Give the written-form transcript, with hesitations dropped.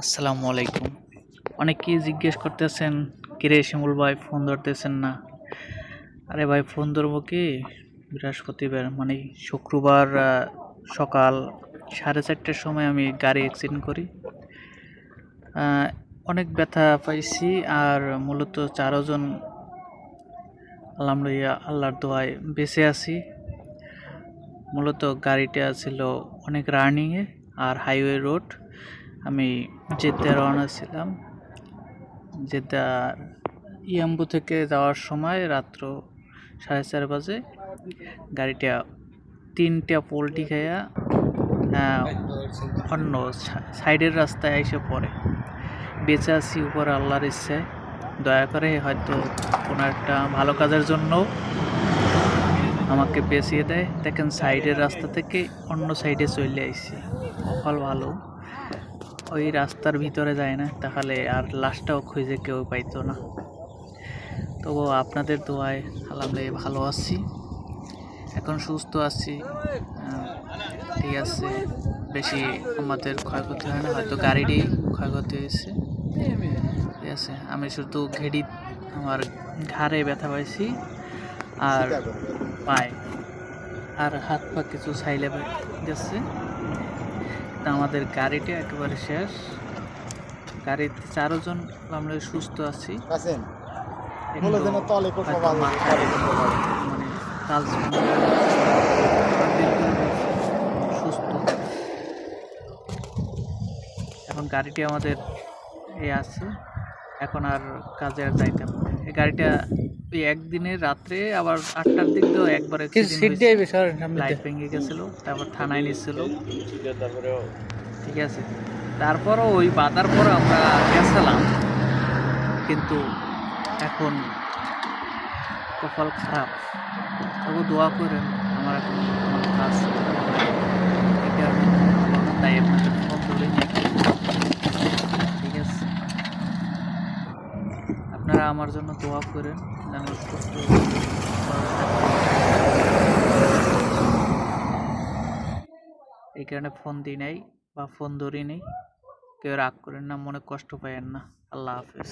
আসসালামু আলাইকুম। অনেকেই জিজ্ঞেস করতেছেন, কিরে শিমুল ভাই ফোন ধরতেছেন না? আরে ভাই ফোন ধরবো কি, বৃহস্পতিবার মানে শুক্রবার সকাল 4:30টার সময় আমি গাড়ি অ্যাক্সিডেন্ট করি। অনেক ব্যথা পাইছি আর মূলত 4জন আলহামদুলিল্লাহ আল্লাহর দোয়ায় বেঁচে আছি। মূলত গাড়িটা ছিল অনেক রানিংয়ে আর হাইওয়ে রোড। আমি যেতে রওনা ছিলাম। যেটা ইয়াম্বু থেকে যাওয়ার সময় রাত্র 4:30 বাজে গাড়িটা 3টা পোল্টি খাইয়া অন্য সাইডের রাস্তায় এসে পড়ে। বেঁচে আছি উপর আল্লাহর ইচ্ছায়, দয়া করে হয়তো কোনো একটা ভালো কাজের জন্য আমাকে বেঁচিয়ে দেয়। দেখেন সাইডের রাস্তা থেকে অন্য সাইডে চলে আইছি, কপাল ভালো ওই রাস্তার ভিতরে যায় না, তাহলে আর লাশটাও খুঁজে কেউ পাইতো না। তবুও আপনাদের দোয়ায় আলহামদুলিল্লাহ ভালো আছি, এখন সুস্থ আছি। ঠিক আছে, বেশি আমাদের ক্ষয়ক্ষতি হয় না, হয়তো গাড়িরই ক্ষয়ক্ষতি হয়েছে। ঠিক আছে, আমি শুধু আমার ঘাড়ে ব্যথা পাইছি আর পায়ে আর হাত পা কিছু ছাইলে গেছে। আমাদের গাড়িটা একেবারে শেষ। গাড়িতে 4জন আমরা সুস্থ আছি। সুস্থ এখন গাড়িটি আমাদের আছে, এখন আর কাজে আর যাইতাম না। এই গাড়িটা ওই একদিনের রাত্রে আবার 8টার দিক দিয়ে একবার লাইট ভেঙে গেছিল, তারপর থানায় নিচ্ছিল। ঠিক আছে, তারপরও ওই বাধার পর আমরা গেছিলাম, কিন্তু এখন কপাল খারাপ। তবু দোয়া করেন, আমার এখন কাজ তাই আপনাদের ফোন ধরে। ঠিক আছে, আপনারা আমার জন্য দোয়া করেন যেন সুস্থ। এই কারণে ফোন দিই নাই বা ফোন ধরি নেই, কেউ রাগ করেন না, মনে কষ্ট পাইয়েন না। আল্লাহ হাফেজ।